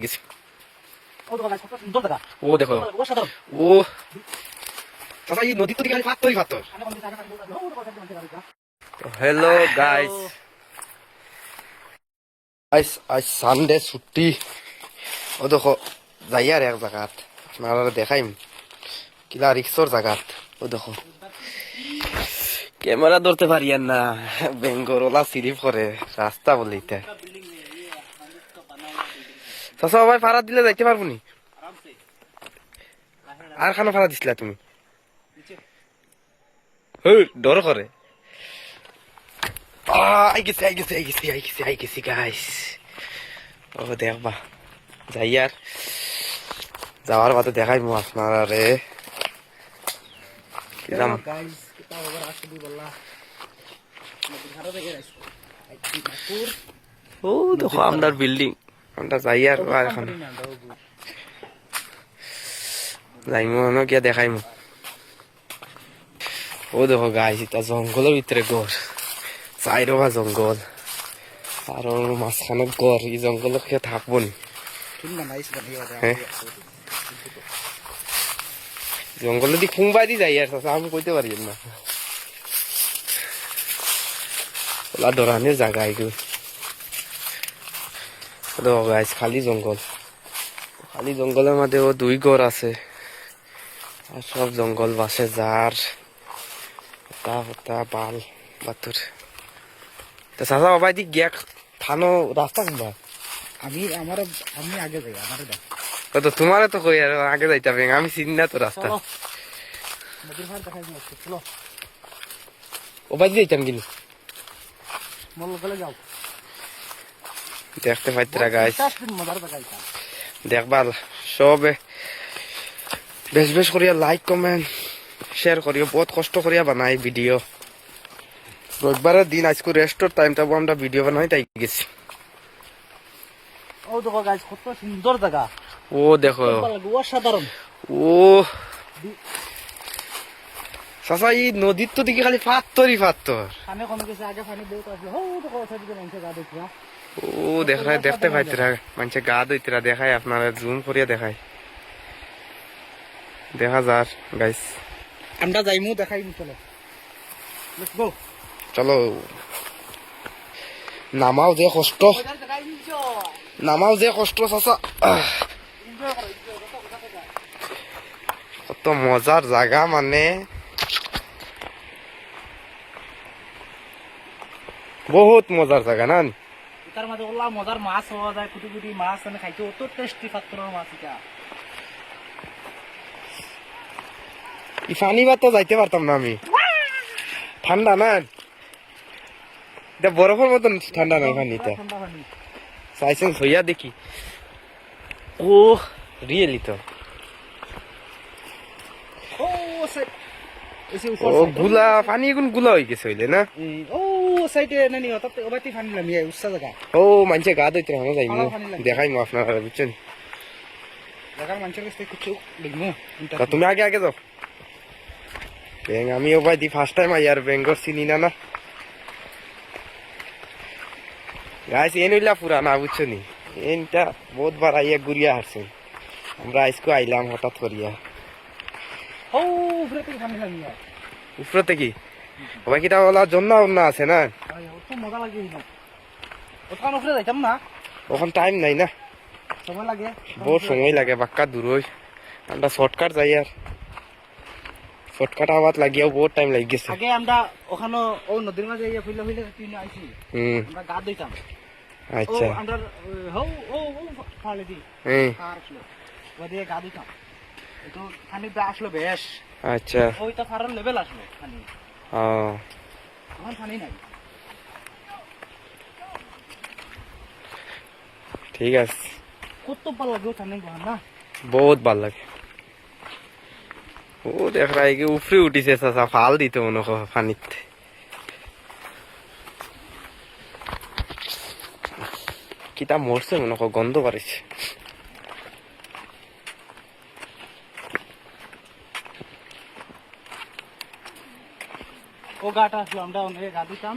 গেছি। ও দেখো ও চাচা এই নদী তো দিকে খালি পাথরই পাথর। হ্যালো গাইস, আজ সানডে ছুটি। ও দেখো যাই আর এক জায়গাত আপনারা দেখাইম কিলা রিক্সর জায়গাত। ও দেখো ক্যামেরা ধরতে পারি আর না, বেঙ্গর ওলা সিরিপ করে রাস্তা বলিতে। চাচা ভাই ভাড়া দিলে যাইতে পারবো নি? আর খানো ভাড়া দিছিলা তুমি? ডর করে আই গেছি গাইস। ও দেখবা যাই আর যাওয়ার বাদে দেখাই মো আপনারা রে কিরাম। ও দেখো আমরার বিল্ডিং, আমরা যাই আর এখন যাইমো গিয়া দেখাইমো। ও দেখো গাইস এটা জঙ্গলের ভিতরে ঘর, চাইরবা জঙ্গল আর ওর মাঝখানে ঘর। এই জঙ্গলে কে থাকবো নি? জঙ্গলে দি খুঁবাই দি যাই আর চাচা আমি কইতে পারি না। ওলা ডরানের জায়গা এগুলো। দেখো গাইস খালি জঙ্গল, খালি জঙ্গলের মধ্যে ও দুই ঘর আছে আর সব জঙ্গল বাসে যার হতা বাল বাতুর। তো চাচা বাবা দি গিয়া থানো রাস্তা কোনবা? আমি আগে যাই আমার তো তোমারে তো কই আর আগে যাইতে হবে, আমি চিনি না তো রাস্তা। নদীর ভার দেখাই চলো ও বাই যাইতাম কিন্তু মল গলে যাও দেখতে পাইতরা গাইস, মজার দেখাইতাম দেখবা সবে বেশ বেশ করিয়া লাইক কমেন্ট শেয়ার করিও। বহুত কষ্ট করিয়া বানাই ভিডিও। রবিবারের দিন আজকে রেস্টোর টাইমটা আমরা ভিডিও বানাই তাই গেছি। ও দেখো গাইস কত সুন্দর জায়গা। ও দেখো অসাধারণ। ও চাচা এই নদীর তো দিকে খালি পাথরই পাথর। পানি কমে গেছে, আগে পানি বহুত আসলো। ও দেখো ওদিকে মানুষে গা দেখি। ও দেখায় দেখতে পাইতরা মানুষে গা ধুইতরা দেখায়, আপনারা জুম করিয়া দেখায় দেখা যার গাইস। আমরা যাইমু দেখাই চলো লেটস গো। চলো নামাও যে কষ্ট, নামাও যে কষ্ট চাচা। কত মজার জায়গা, মানে বহুত মজার জায়গা না? তার মধ্যে ওলা মজার মাছ হওয়া যায়, কুটি কুটি মাছ মানে খাইতে অত টেস্টি পাত্রের মাছ এটা। পানি বা তো যাইতে পারতাম না আমি, ঠান্ডা না এটা বরফের মতন ঠান্ডা নাই পানিটা। ঠান্ডা পানি চাইছেন হইয়া দেখি। ও রিয়েলি তো ও সাইড এসে ও গুলা পানি এখন গুলা হয়ে গেছে হইলে না? ও সাইডে নানি হঠাৎ ওবাতি পানি নামিয়ে উচ্চা জায়গা। ও মানুষে গা ধুইতে আমরা যাইমু দেখাইমু আপনারা বুঝছেন। জায়গার মানুষের কাছ থেকে কিছু দেখবো। তা তুমি আগে আগে যাও। ব্যাং আমি ও ভাই দি ফার্স্ট টাইম আই আর বেঙ্গর চিনি না না গাইস। এন হইলা পুরানা বুঝছো নি, এনটা বহুত বার আইয়া ঘুরিয়া আসছে। আমরা আজকে আইলাম হঠাৎ করিয়া। ও উপরে থেকে পানি নামিয়ে উপরতে কি ভাই কিটা ওলা জন্য অন্য আছে না? অত মজা লাগে না। ওখানে উপরে যাইতাম না, ওখান টাইম নাই না, সময় লাগে বহুত সময় লাগে, বাক্কা দূর হই। আমরা শর্টকাট যাই আর শর্টকাট আবার লাগিয়াও বহুত টাইম লাগি গেছে। আগে আমরা ওখানে ও নদীর মাঝে ইয়ে ফিলে ফিলে কিনে আইছি, আমরা গা ধুইতাম। আচ্ছা ও আমরা হও ও ও ফালে দি আর আসলো ওদিকে গা ধুইতাম। একটু পানি আসলো বেশ। আচ্ছা ওইটা ফারার লেভেল আসলো পানি, ও এখন পানি নাই। ঠিক আছে, কত ভালো লাগে পানি গহন না, বহুত ভাল লাগে। ও দেখ রাই উপরে উঠিছে চাচা, ফাল দিতে মনে হয় পানিতে। কিতা মরছে মনে হয়, গন্ধ পারিছে। ও গাটা আসলো, আমরা অনেকে গা দিতাম।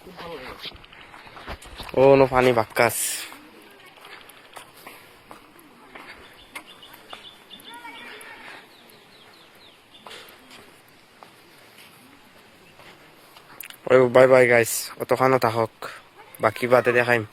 খুব ভালো লাগে। ও নো পানি বাক্কাস বাই বাই গাইস অতখানো থাকক বাকি বাদে দেখাইম